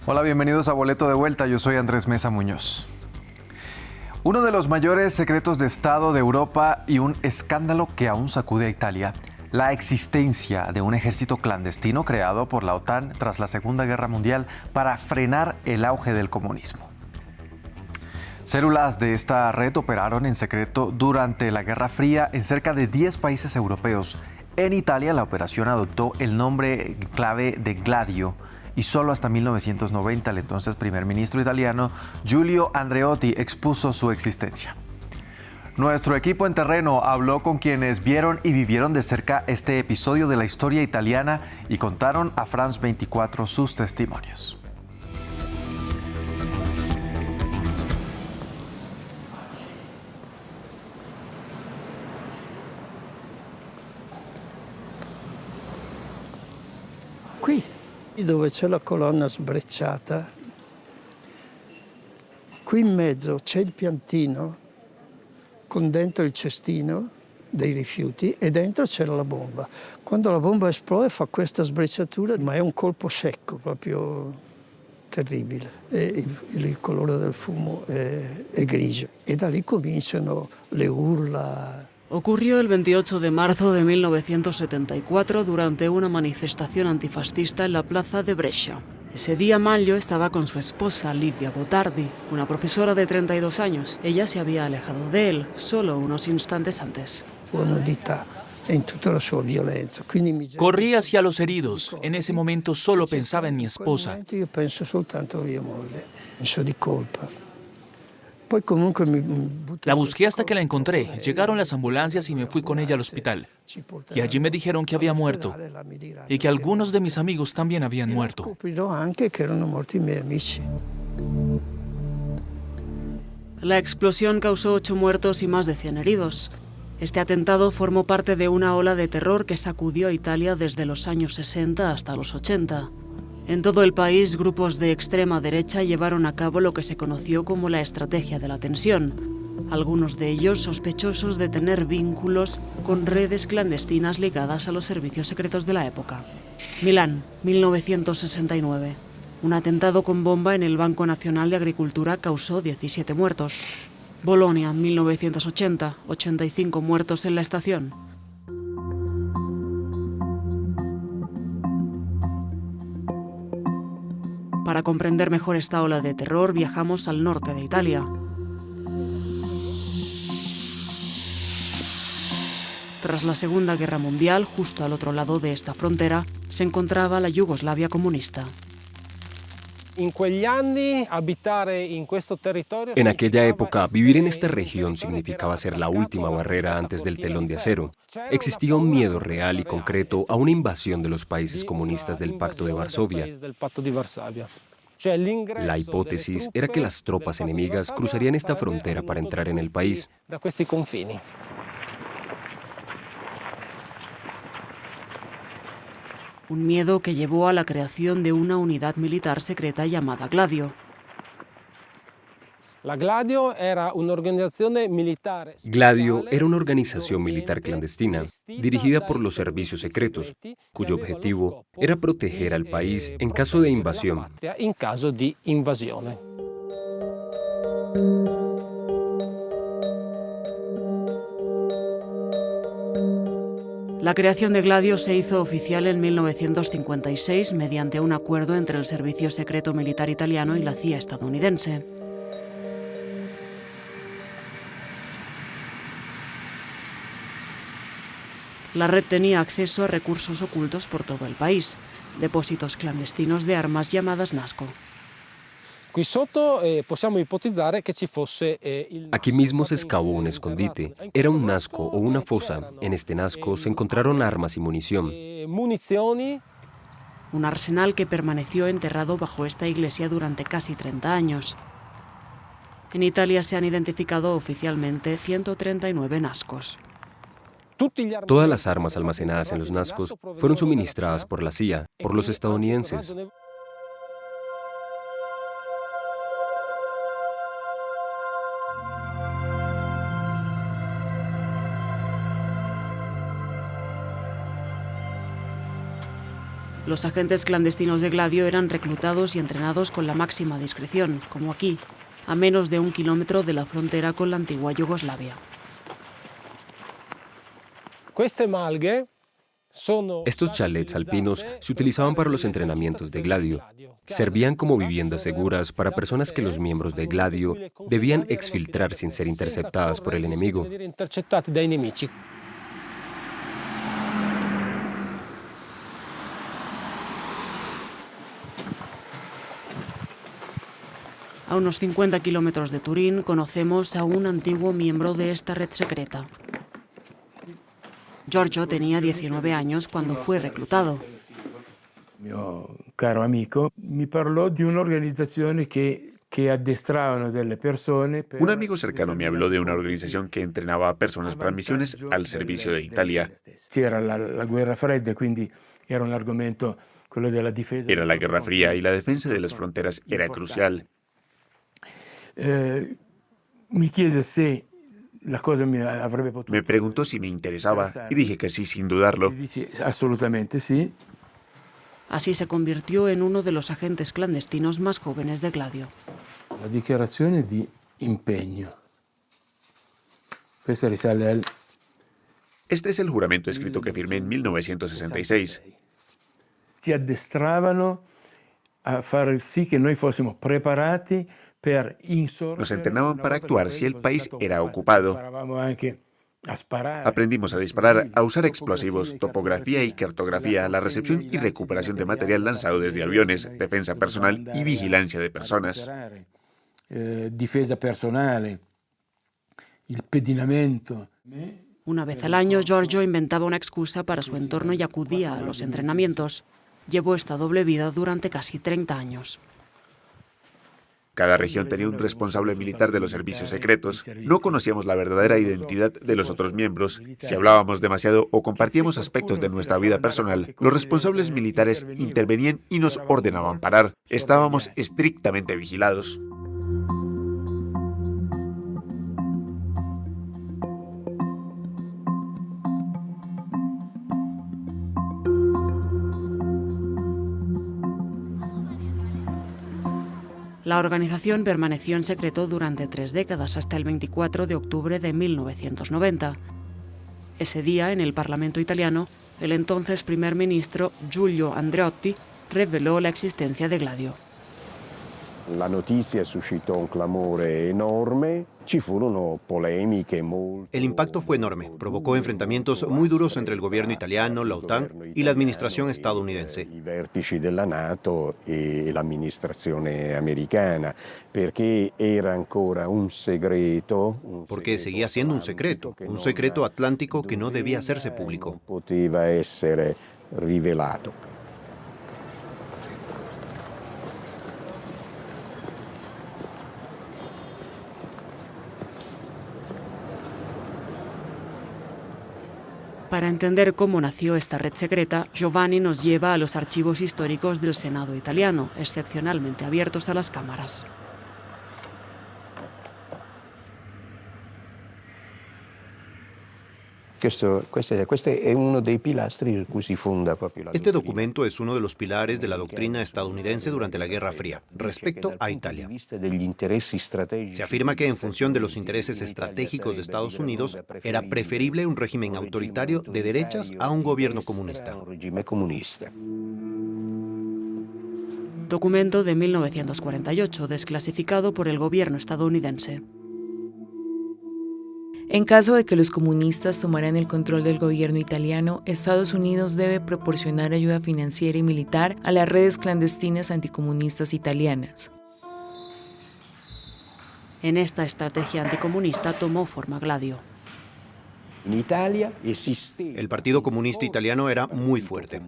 Hola, bienvenidos a Boleto de Vuelta, yo soy Andrés Mesa Muñoz. Uno de los mayores secretos de Estado de Europa y un escándalo que aún sacude a Italia, la existencia de un ejército clandestino creado por la OTAN tras la Segunda Guerra Mundial para frenar el auge del comunismo. Células de esta red operaron en secreto durante la Guerra Fría en cerca de 10 países europeos. En Italia, la operación adoptó el nombre clave de Gladio, y solo hasta 1990 el entonces primer ministro italiano Giulio Andreotti expuso su existencia. Nuestro equipo en terreno habló con quienes vieron y vivieron de cerca este episodio de la historia italiana y contaron a France 24 sus testimonios. Qui, dove c'è la colonna sbrecciata, qui in mezzo c'è il piantino con dentro il cestino dei rifiuti e dentro c'era la bomba. Quando la bomba esplode fa questa sbrecciatura, ma è un colpo secco, proprio terribile. E il colore del fumo è grigio. E da lì cominciano le urla. Ocurrió el 28 de marzo de 1974 durante una manifestación antifascista en la plaza de Brescia. Ese día Manlio estaba con su esposa Livia Botardi, una profesora de 32 años. Ella se había alejado de él solo unos instantes antes. Corrí hacia los heridos. En ese momento solo pensaba en mi esposa. La busqué hasta que la encontré. Llegaron las ambulancias y me fui con ella al hospital. Y allí me dijeron que había muerto y que algunos de mis amigos también habían muerto. La explosión causó 8 muertos y más de 100 heridos. Este atentado formó parte de una ola de terror que sacudió a Italia desde los años 60 hasta los 80. En todo el país, grupos de extrema derecha llevaron a cabo lo que se conoció como la estrategia de la tensión, algunos de ellos sospechosos de tener vínculos con redes clandestinas ligadas a los servicios secretos de la época. Milán, 1969. Un atentado con bomba en el Banco Nacional de Agricultura causó 17 muertos. Bolonia, 1980. 85 muertos en la estación. Para comprender mejor esta ola de terror, viajamos al norte de Italia. Tras la Segunda Guerra Mundial, justo al otro lado de esta frontera, se encontraba la Yugoslavia comunista. En aquella época, vivir en esta región significaba ser la última barrera antes del telón de acero. Existía un miedo real y concreto a una invasión de los países comunistas del Pacto de Varsovia. La hipótesis era que las tropas enemigas cruzarían esta frontera para entrar en el país. Un miedo que llevó a la creación de una unidad militar secreta llamada Gladio. Gladio era una organización militar clandestina, dirigida por los servicios secretos, cuyo objetivo era proteger al país en caso de invasión. La creación de Gladio se hizo oficial en 1956 mediante un acuerdo entre el Servicio Secreto Militar Italiano y la CIA estadounidense. La red tenía acceso a recursos ocultos por todo el país, depósitos clandestinos de armas llamadas Nasco. Aquí mismo se excavó un escondite. Era un nasco o una fosa. En este nasco se encontraron armas y munición. Un arsenal que permaneció enterrado bajo esta iglesia durante casi 30 años. En Italia se han identificado oficialmente 139 nascos. Todas las armas almacenadas en los nascos fueron suministradas por la CIA, por los estadounidenses. Los agentes clandestinos de Gladio eran reclutados y entrenados con la máxima discreción, como aquí, a menos de 1 kilómetro de la frontera con la antigua Yugoslavia. Estos chalets alpinos se utilizaban para los entrenamientos de Gladio. Servían como viviendas seguras para personas que los miembros de Gladio debían exfiltrar sin ser interceptadas por el enemigo. A unos 50 kilómetros de Turín conocemos a un antiguo miembro de esta red secreta. Giorgio tenía 19 años cuando fue reclutado. Mio caro amico mi parlò di un'organizzazione que addestraban delle persone. Un amigo cercano me habló de una organización que entrenaba a personas para misiones al servicio de Italia. C'era la guerra fredda, quindi era un argomento quello della difesa. Era la Guerra Fría y la defensa de las fronteras era crucial. Mi chiese se la cosa avrebbe potuto. Me preguntó si me interesaba y dije que sí, sin dudarlo. Dice, absolutamente sí. Así se convirtió en uno de los agentes clandestinos más jóvenes de Gladio. La dichiarazione di impegno. Questa risale al... Este es el juramento escrito que firmé en 1966. Ci addestravano a far sì che noi fossimo preparati per insorgere. Nos entrenaban para actuar si el país era ocupado. Aprendimos a disparar, a usar explosivos, topografía y cartografía, la recepción y recuperación de material lanzado desde aviones, defensa personal y vigilancia de personas. Difesa personale, il pedinamento. Una vez al año, Giorgio inventaba una excusa para su entorno y acudía a los entrenamientos. Llevó esta doble vida durante casi 30 años. Cada región tenía un responsable militar de los servicios secretos. No conocíamos la verdadera identidad de los otros miembros. Si hablábamos demasiado o compartíamos aspectos de nuestra vida personal, los responsables militares intervenían y nos ordenaban parar. Estábamos estrictamente vigilados. La organización permaneció en secreto durante 3 décadas, hasta el 24 de octubre de 1990. Ese día, en el Parlamento italiano, el entonces primer ministro Giulio Andreotti reveló la existencia de Gladio. La notizia suscitó un clamore enorme, ci furono polemiche molto... El impacto fue enorme, provocó enfrentamientos muy duros entre el gobierno italiano, la OTAN y la administración estadounidense. I vertici della NATO e l'amministrazione americana, perché era ancora un segreto... Porque seguía siendo un secreto atlántico que no debía hacerse público. Poteva essere rivelato. Para entender cómo nació esta red secreta, Giovanni nos lleva a los archivos históricos del Senado italiano, excepcionalmente abiertos a las cámaras. Este documento es uno de los pilares de la doctrina estadounidense durante la Guerra Fría, respecto a Italia. Se afirma que en función de los intereses estratégicos de Estados Unidos, era preferible un régimen autoritario de derechas a un gobierno comunista. Documento de 1948, desclasificado por el gobierno estadounidense. En caso de que los comunistas tomaran el control del gobierno italiano, Estados Unidos debe proporcionar ayuda financiera y militar a las redes clandestinas anticomunistas italianas. En esta estrategia anticomunista tomó forma Gladio. El Partido Comunista Italiano era muy fuerte.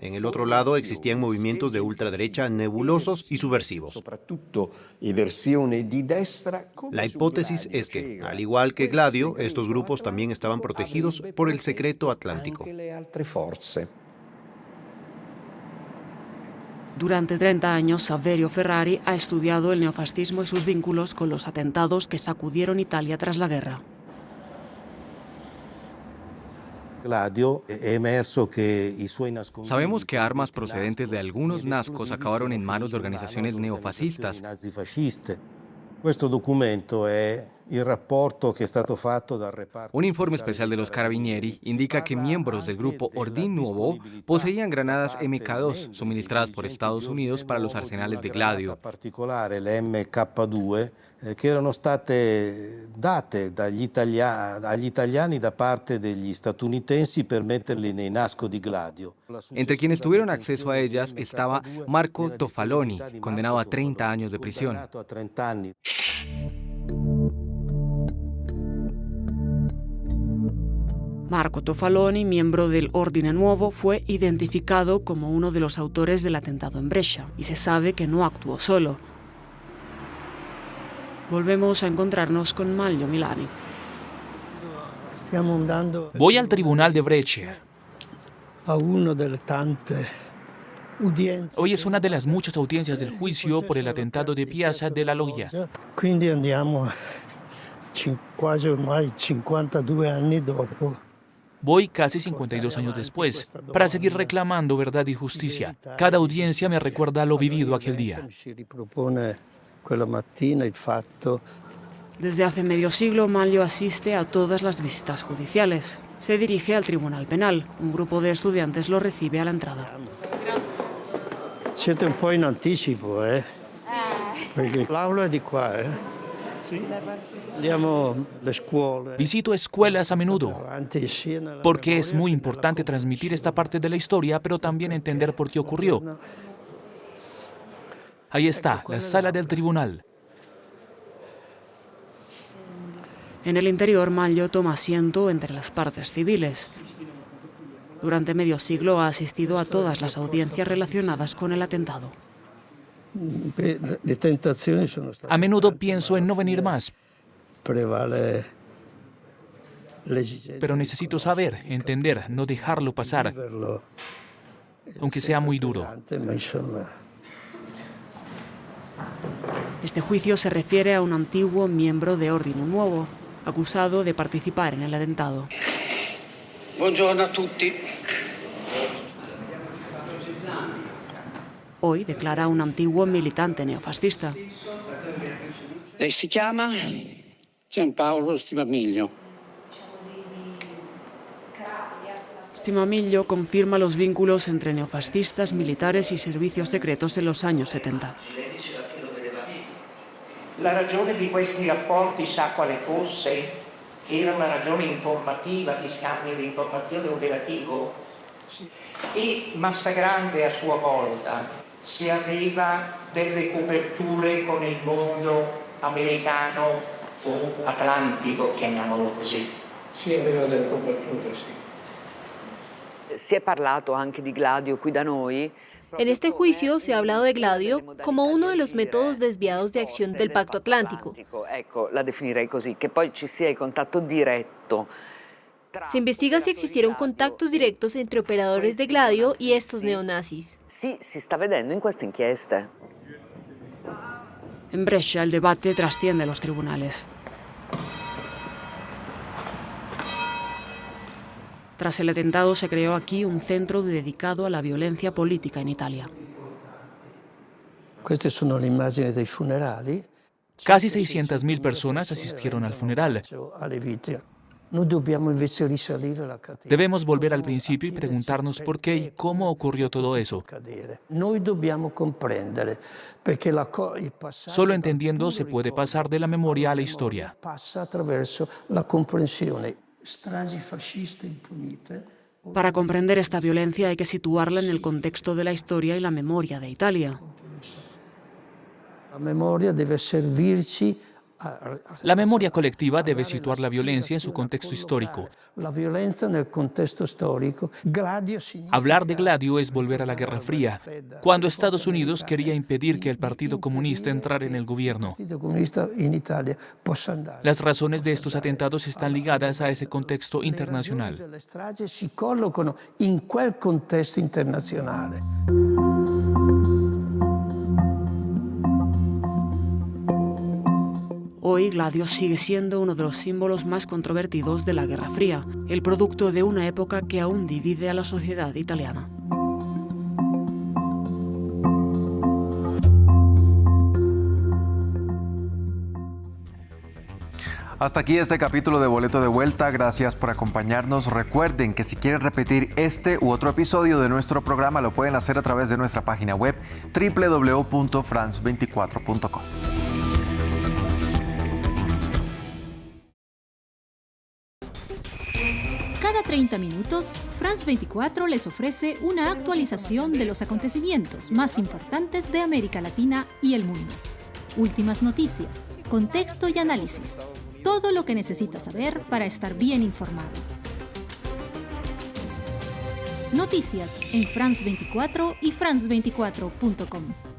En el otro lado existían movimientos de ultraderecha nebulosos y subversivos. La hipótesis es que, al igual que Gladio, estos grupos también estaban protegidos por el secreto atlántico. Durante 30 años, Saverio Ferrari ha estudiado el neofascismo y sus vínculos con los atentados que sacudieron Italia tras la guerra. Sabemos que armas procedentes de algunos nazcos acabaron en manos de organizaciones neofascistas. Un informe especial de los Carabinieri indica que miembros del grupo Ordine Nuovo poseían granadas MK2 suministradas por Estados Unidos para los arsenales de Gladio. Che erano state date agli italiani da parte degli statunitensi per metterli nei Nasco di Gladio. Entre quienes tuvieron acceso a ellas estaba Marco Tofaloni, condenado a 30 años de prisión. Marco Tofaloni, miembro del Ordine Nuovo, fue identificado como uno de los autores del atentado en Brescia y se sabe que no actuó solo. Volvemos a encontrarnos con Manlio Milani. Voy al tribunal de Brescia. Hoy es una de las muchas audiencias del juicio por el atentado de Piazza della Loggia. Quindi andiamo quasi ormai 52 anni dopo. Voy casi 52 años después para seguir reclamando verdad y justicia. Cada audiencia me recuerda lo vivido aquel día. Desde hace medio siglo, Manlio asiste a todas las visitas judiciales. Se dirige al Tribunal Penal. Un grupo de estudiantes lo recibe a la entrada. Siete un po' in anticipo, Perché l'aula è di qua, Andiamo alle scuole. Visito escuelas a menudo, porque es muy importante transmitir esta parte de la historia, pero también entender por qué ocurrió. Ahí está, la sala del tribunal. En el interior, Manlio toma asiento entre las partes civiles. Durante medio siglo ha asistido a todas las audiencias relacionadas con el atentado. A menudo pienso en no venir más, pero necesito saber, entender, no dejarlo pasar, aunque sea muy duro. Este juicio se refiere a un antiguo miembro de Ordine Nuovo, acusado de participar en el atentado. Buongiorno a tutti. Hoy declara un antiguo militante neofascista. Lei si chiama Giampaolo Stimamiglio. Stimamiglio confirma los vínculos entre neofascistas, militares y servicios secretos en los años 70. La ragione di questi rapporti sa quale fosse? Era una ragione informativa di scambio di informazione operativo e Massagrande a sua volta se aveva delle coperture con il mondo americano o atlantico, chiamiamolo così. Sì, aveva delle coperture, sì. Si è parlato anche di Gladio qui da noi. En este juicio se ha hablado de Gladio como uno de los métodos desviados de acción del Pacto Atlántico. Ecco, la definirei così, che poi ci sia il contatto diretto. Se investiga si existieron contactos directos entre operadores de Gladio y estos neonazis. Sì, si sta vedendo in queste inchieste. En Brescia el debate trasciende los tribunales. Tras el atentado se creó aquí un centro dedicado a la violencia política en Italia. Queste sono le immagini dei funerali. Casi 600.000 personas asistieron al funeral. Debemos volver al principio y preguntarnos por qué y cómo ocurrió todo eso. Solo entendiendo se puede pasar de la memoria a la historia. Para comprender esta violencia hay que situarla en el contexto de la historia y la memoria de Italia. La memoria colectiva debe situar la violencia en su contexto histórico. Hablar de Gladio es volver a la Guerra Fría, cuando Estados Unidos quería impedir que el Partido Comunista entrara en el gobierno. Las razones de estos atentados están ligadas a ese contexto internacional. Hoy, Gladio sigue siendo uno de los símbolos más controvertidos de la Guerra Fría, el producto de una época que aún divide a la sociedad italiana. Hasta aquí este capítulo de Boleto de Vuelta. Gracias por acompañarnos. Recuerden que si quieren repetir este u otro episodio de nuestro programa, lo pueden hacer a través de nuestra página web www.france24.com. Cada 30 minutos, France 24 les ofrece una actualización de los acontecimientos más importantes de América Latina y el mundo. Últimas noticias, contexto y análisis. Todo lo que necesitas saber para estar bien informado. Noticias en France 24 y France24.com.